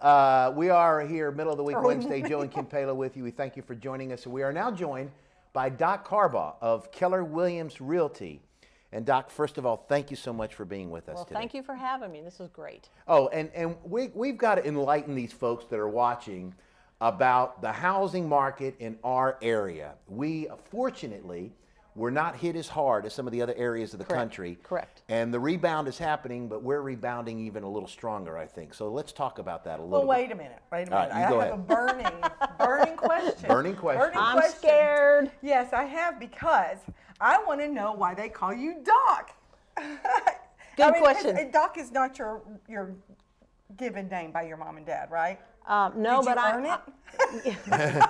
We are here, middle of the week, Wednesday. Joe and Kim Pala with you. We thank you for joining us. We are now joined by Doc Carbaugh of Keller Williams Realty. And Doc, first of all, thank you so much for being with us today. Well, thank you for having me. This is great. Oh, and we've got to enlighten these folks that are watching about the housing market in our area. We, fortunately, we're not hit as hard as some of the other areas of the country. Correct. And the rebound is happening, but we're rebounding even a little stronger, I think. So let's talk about that a little bit. Well, wait a minute. All right, I have a burning question. Burning question. I'm scared. Yes, I have, because I want to know why they call you Doc. Good question. Doc is not your given name by your mom and dad, right? No, Did but you earn it?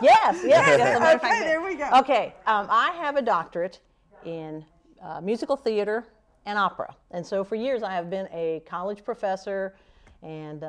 Yes. Okay, there we go. Okay, I have a doctorate in musical theater and opera, and so for years I have been a college professor and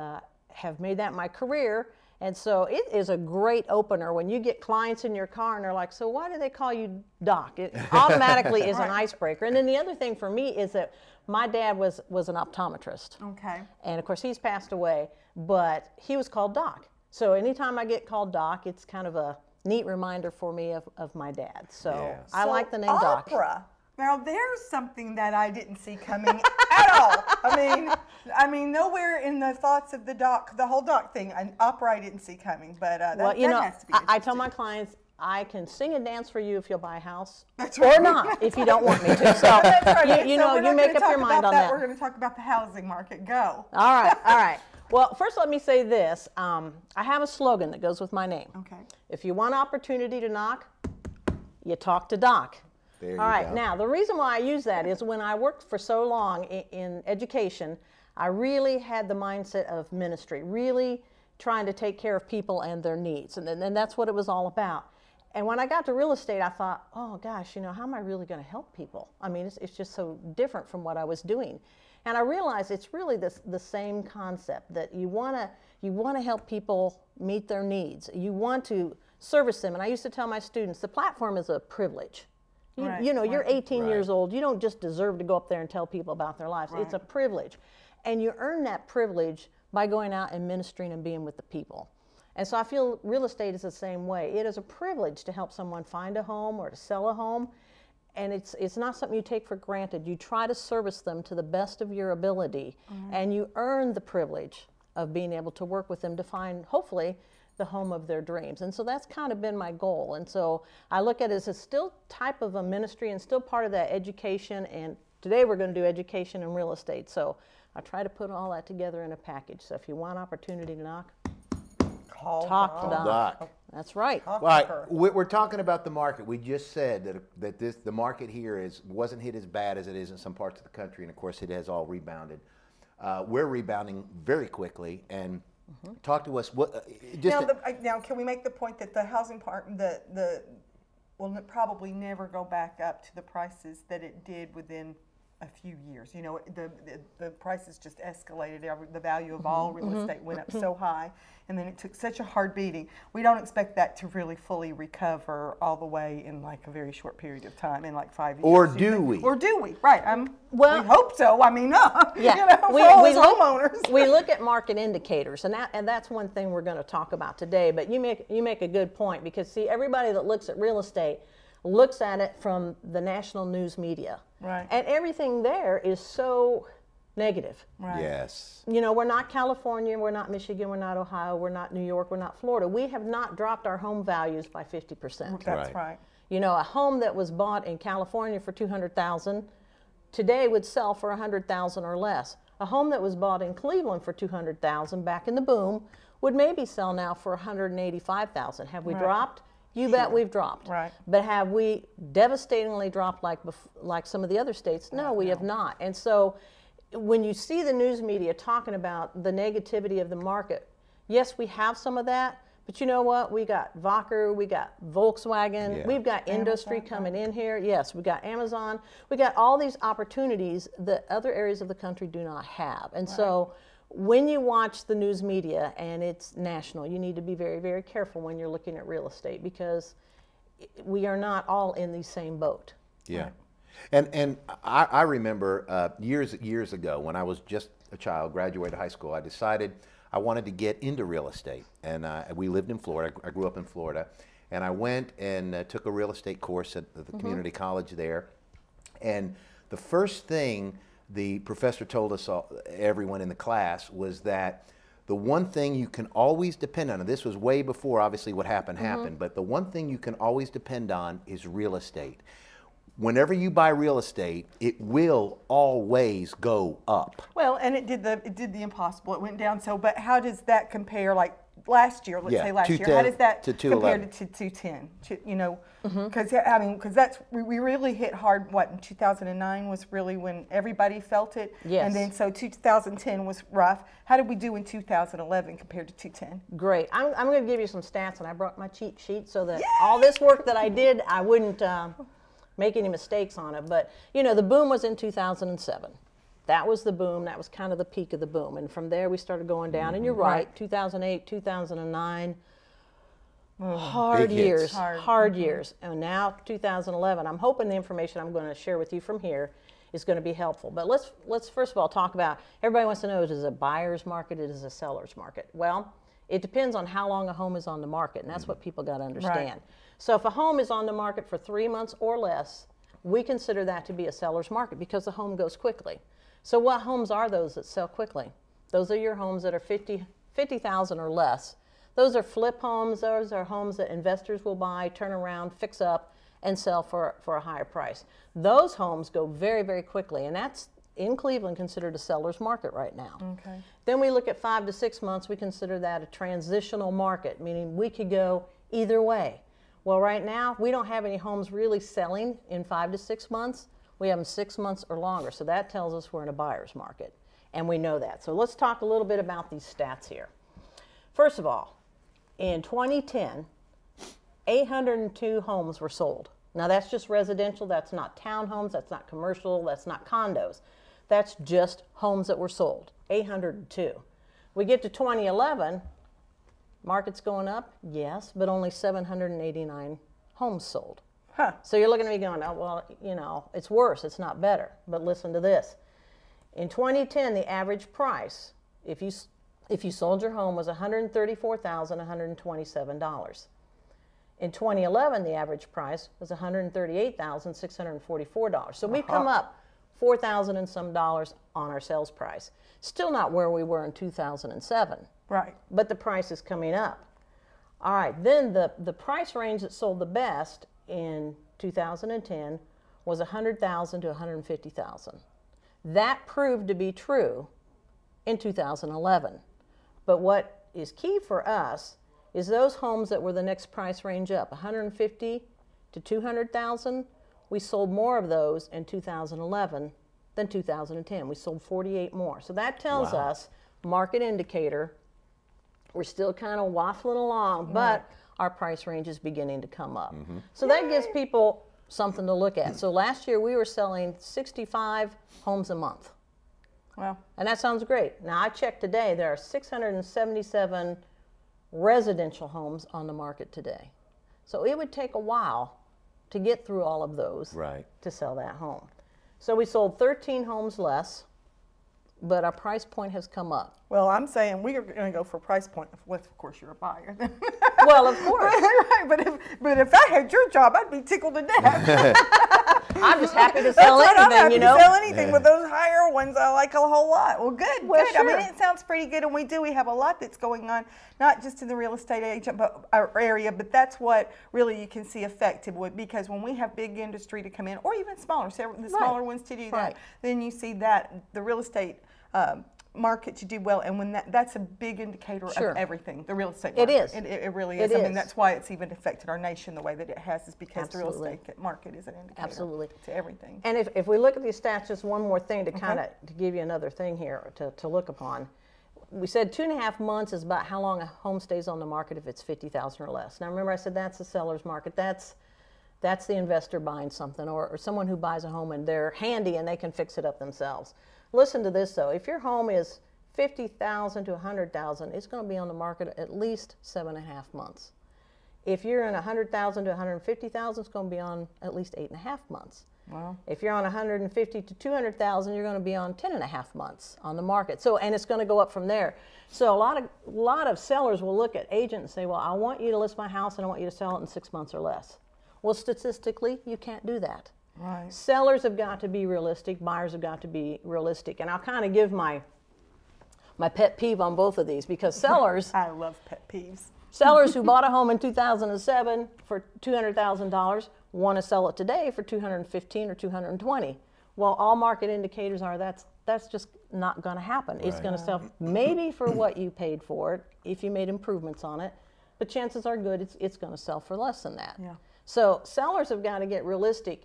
have made that my career. And so it is a great opener when you get clients in your car and they're like, so why do they call you Doc? It automatically is an icebreaker. And then the other thing for me is that my dad was an optometrist. Okay. And of course he's passed away, but he was called Doc. So anytime I get called Doc, it's kind of a neat reminder for me of my dad. So yeah. I like the name Doc. Opera. Now there's something that I didn't see coming at all. I mean, nowhere in the thoughts of the Doc, the whole Doc thing, an opera I didn't see coming. But that has to be I tell my clients, I can sing and dance for you if you'll buy a house, right. or not if you don't want me to. So right. you make up your mind on that. We're going to talk about the housing market. Go. All right. Well, first let me say this. I have a slogan that goes with my name. Okay. If you want opportunity to knock, you talk to Doc. There you All right, go. now the reason why I use that is when I worked for so long in education, I really had the mindset of ministry, really trying to take care of people and their needs, and that's what it was all about. And when I got to real estate, I thought, oh gosh, how am I really going to help people? I mean, it's just so different from what I was doing. And I realized it's really the same concept, that you want to help people meet their needs. You want to service them. And I used to tell my students, the platform is a privilege. You're 18 years old. You don't just deserve to go up there and tell people about their lives. Right. It's a privilege. And you earn that privilege by going out and ministering and being with the people. And so I feel real estate is the same way. It is a privilege to help someone find a home or to sell a home. And it's not something you take for granted. You try to service them to the best of your ability. Mm-hmm. And you earn the privilege of being able to work with them to find, hopefully, the home of their dreams. And so that's kind of been my goal. And so I look at it as a still type of a ministry and still part of that education. And today we're going to do education and real estate. So I try to put all that together in a package. So if you want opportunity to knock, talk to Doc. That's right. All right, we're talking about the market. We just said that the market here wasn't hit as bad as it is in some parts of the country, and of course it has all rebounded. We're rebounding very quickly, and talk to us. Now, can we make the point that the housing part, will probably never go back up to the prices that it did within a few years? The prices just escalated. The value of all real estate went up so high, and then it took such a hard beating. We don't expect that to really fully recover all the way in like a very short period of time, in like 5 years. Or do we? Or do we? Right. We hope so. I mean, yeah. We homeowners. We look at market indicators, and that's one thing we're going to talk about today. But you make a good point, because see, everybody that looks at real estate looks at it from the national news media. Right. And everything there is so negative. Right. Yes. We're not California, we're not Michigan, we're not Ohio, we're not New York, we're not Florida. We have not dropped our home values by 50%. That's right. A home that was bought in California for $200,000 today would sell for $100,000 or less. A home that was bought in Cleveland for $200,000 back in the boom would maybe sell now for $185,000. Have we dropped? You bet we've dropped. Right. But have we devastatingly dropped like some of the other states? No, we have not. And so when you see the news media talking about the negativity of the market, yes, we have some of that, but you know what? We got Wacker, we got Volkswagen, we've got industry coming in here. Yes, we got Amazon. We got all these opportunities that other areas of the country do not have. And so when you watch the news media and it's national, you need to be very, very careful when you're looking at real estate, because we are not all in the same boat. Yeah. Right. And I remember years ago when I was just a child, graduated high school, I decided I wanted to get into real estate. And we lived in Florida. I grew up in Florida. And I went and took a real estate course at the community college there. And the first thing the professor told us, everyone in the class, was that the one thing you can always depend on, and this was way before obviously what happened, but the one thing you can always depend on is real estate. Whenever you buy real estate, it will always go up. Well, and it did the impossible. It went down. So, but how does that compare? Like last year, let's say last year, how does that compare to 210? You know, because that's we really hit hard. What, in 2009 was really when everybody felt it. Yes. And then so 2010 was rough. How did we do in 2011 compared to 210? Great. I'm going to give you some stats, and I brought my cheat sheet so that all this work that I did, I wouldn't make any mistakes on it. But you know, the boom was in 2007. That was the boom. That was kind of the peak of the boom. And from there, we started going down. And you're right, 2008, 2009, hard years, hard years. And now 2011, I'm hoping the information I'm going to share with you from here is going to be helpful. But let's first of all talk about, everybody wants to know, is it a buyer's market, is it a seller's market? Well, it depends on how long a home is on the market, and that's what people got to understand. Right. So if a home is on the market for 3 months or less, we consider that to be a seller's market because the home goes quickly. So what homes are those that sell quickly? Those are your homes that are $50,000 or less. Those are flip homes. Those are homes that investors will buy, turn around, fix up, and sell for a higher price. Those homes go very, very quickly, and that's in Cleveland considered a seller's market right now. Okay. Then we look at 5 to 6 months. We consider that a transitional market, meaning we could go either way. Well, right now, we don't have any homes really selling in 5 to 6 months. We have them 6 months or longer. So that tells us we're in a buyer's market. And we know that. So let's talk a little bit about these stats here. First of all, in 2010, 802 homes were sold. Now that's just residential. That's not townhomes. That's not commercial. That's not condos. That's just homes that were sold. 802. We get to 2011, market's going up, yes, but only 789 homes sold. Huh. So you're looking at me going, oh, well, you know, it's worse, it's not better. But listen to this. In 2010, the average price, if you sold your home, was $134,127. In 2011, the average price was $138,644. So we've come up $4,000 and some dollars on our sales price. Still not where we were in 2007. Right. But the price is coming up. All right, then the price range that sold the best in 2010 was $100,000 to $150,000. That proved to be true in 2011. But what is key for us is those homes that were the next price range up, $150,000 to $200,000. We sold more of those in 2011 than 2010. We sold 48 more. So that tells us, market indicator, we're still kind of waffling along, but our price range is beginning to come up. So that gives people something to look at. So last year we were selling 65 homes a month. Wow. And that sounds great. Now I checked today, there are 677 residential homes on the market today. So it would take a while to get through all of those to sell that home. So we sold 13 homes less, but our price point has come up. Well, I'm saying we are going to go for price point. Well, of course, you're a buyer. Well, of course. Right, but if I had your job, I'd be tickled to death. I'm just happy to sell anything, I'm happy you know. to sell anything, but those higher ones I like a whole lot. Well, good, Well, good. sure. I mean, it sounds pretty good, and we have a lot that's going on, not just in the real estate agent our area, but that's what really you can see affected with, because when we have big industry to come in, or even smaller, the smaller ones to do that, then you see that the real estate market to do well, and when that's a big indicator of everything, the real estate market. It is. It really is. I mean, that's why it's even affected our nation the way that it has, is because the real estate market is an indicator to everything. And if we look at these stats, just one more thing to kind of to give you another thing here to look upon. We said 2.5 months is about how long a home stays on the market if it's $50,000 or less. Now remember, I said that's the seller's market. That's the investor buying something, or someone who buys a home and they're handy and they can fix it up themselves. Listen to this though, if your home is $50,000 to $100,000, it's going to be on the market at least 7.5 months. If you're in $100,000 to $150,000, it's going to be on at least 8.5 months. Wow. If you're on 150 to 200,000, you're going to be on 10.5 months on the market. So, and it's going to go up from there. So a lot of sellers will look at agent and say, well, I want you to list my house and I want you to sell it in 6 months or less. Well, statistically, you can't do that. Right. Sellers have got to be realistic. Buyers have got to be realistic. And I'll kind of give my pet peeve on both of these, because sellers, I love pet peeves. sellers who bought a home in 2007 for $200,000 want to sell it today for $215,000 or $220,000. Well, all market indicators are that's just not going to happen. Right. It's going to sell maybe for what you paid for it if you made improvements on it, but chances are good it's going to sell for less than that. Yeah. So sellers have got to get realistic.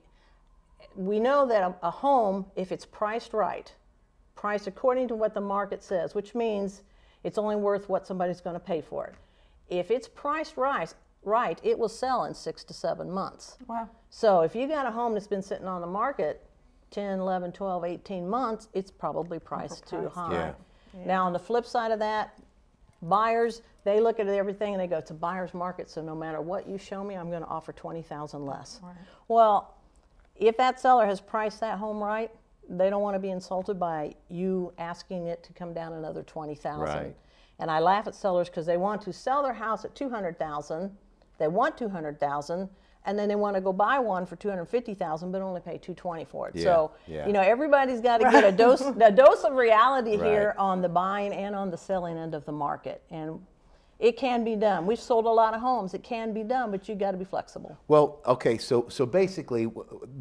We know that a home, if it's priced right, priced according to what the market says, which means it's only worth what somebody's going to pay for it. If it's priced right, it will sell in 6 to 7 months. Wow. So if you got a home that's been sitting on the market 10, 11, 12, 18 months, it's probably priced too high. Yeah. Yeah. Now on the flip side of that, buyers, they look at everything and they go, it's a buyer's market, so no matter what you show me, I'm going to offer $20,000 less. Right. Well, if that seller has priced that home right, they don't want to be insulted by you asking it to come down another $20,000. Right. And I laugh at sellers because they want to sell their house at $200,000. They want $200,000, and then they want to go buy one for $250,000, but only pay $220,000 for it. Yeah, So, yeah. you know, everybody's got to get a dose of reality Right. here on the buying and on the selling end of the market. And it can be done. We've sold a lot of homes. It can be done, but you got to be flexible. Well, okay, so basically,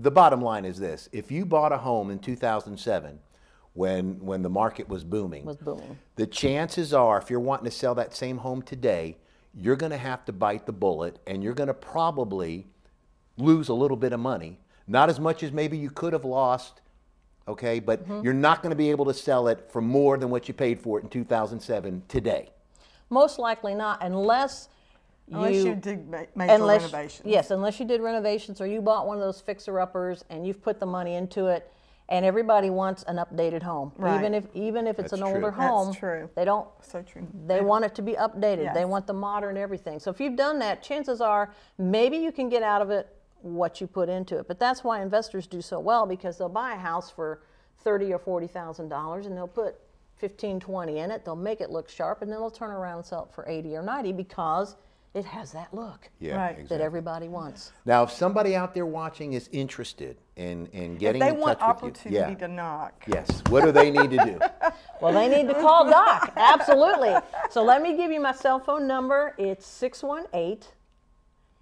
the bottom line is this: if you bought a home in 2007, when the market was booming, the chances are, if you're wanting to sell that same home today, you're going to have to bite the bullet, and you're going to probably lose a little bit of money. Not as much as maybe you could have lost, okay, but you're not going to be able to sell it for more than what you paid for it in 2007 today. Most likely not, unless you did major renovations. Yes, unless you did renovations or you bought one of those fixer-uppers and you've put the money into it, and everybody wants an updated home. Right. Even if it's That's an older true. home, That's true. they don't. So true. They want it to be updated. Yes. They want the modern everything. So if you've done that, chances are maybe you can get out of it what you put into it. But that's why investors do so well, because they'll buy a house for $30,000 or $40,000 and they'll put 15, 20 in it. They'll make it look sharp, and then they'll turn around and sell it for 80 or 90 because it has that look Yeah, Right. that everybody wants. Now, if somebody out there watching is interested in getting If in they want touch with you, opportunity to knock. yes, what do they need to do? Well, they need to call Doc. Absolutely. So let me give you my cell phone number. It's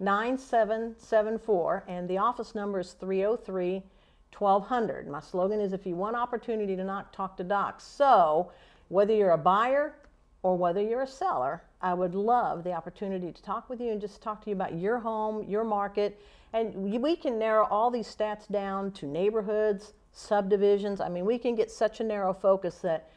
618-9774, and the office number is 303-1200. My slogan is, if you want opportunity to knock, talk to Doc. So whether you're a buyer or whether you're a seller, I would love the opportunity to talk with you and just talk to you about your home, your market, and we can narrow all these stats down to neighborhoods, subdivisions. I mean, we can get such a narrow focus that,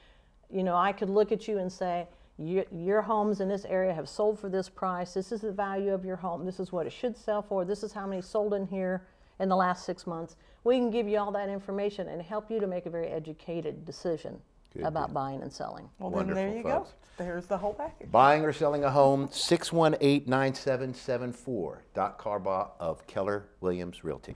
you know, I could look at you and say, your homes in this area have sold for this price. This is the value of your home. This is what it should sell for. This is how many sold in here in the last 6 months. We can give you all that information and help you to make a very educated decision about buying and selling. Well, Wonderful, then there you folks. go. There's the whole package. Buying or selling a home, 618-9774. Doc Carbaugh of Keller Williams Realty.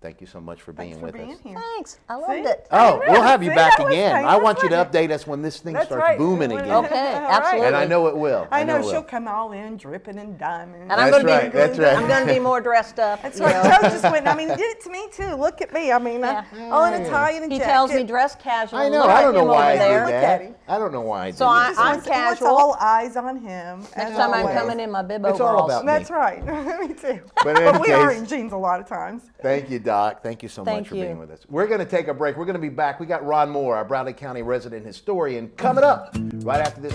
Thank you so much for being with us. Here. Thanks. I loved it. Oh, we'll have you See, back that was again. fun. I want That's you to right. update us when this thing That's starts right. booming When- again. Okay, All right. absolutely. And I know it will. I know it will. she'll come all in dripping and diamond. And I'm That's going right, that's right. I'm going to be more dressed up. That's you right. know. Joe just went. I mean, did it to me too. Look at me. I mean, all in Italian and He jacket. tells me dress casual. I know. Look I at don't know him why I over did there. Look that. at him. I don't know why I did So that. Just I'm wants- wants casual. all eyes on him. Next as time I'm always. coming in my bib It's all overalls. about That's right. Me too. But in any we are case- in jeans a lot of times. Thank you, Doc. Thank you so much Thank for you. being with us. We're going to take a break. We're going to be back. We got Ron Moore, our Bradley County resident historian, coming up right after this.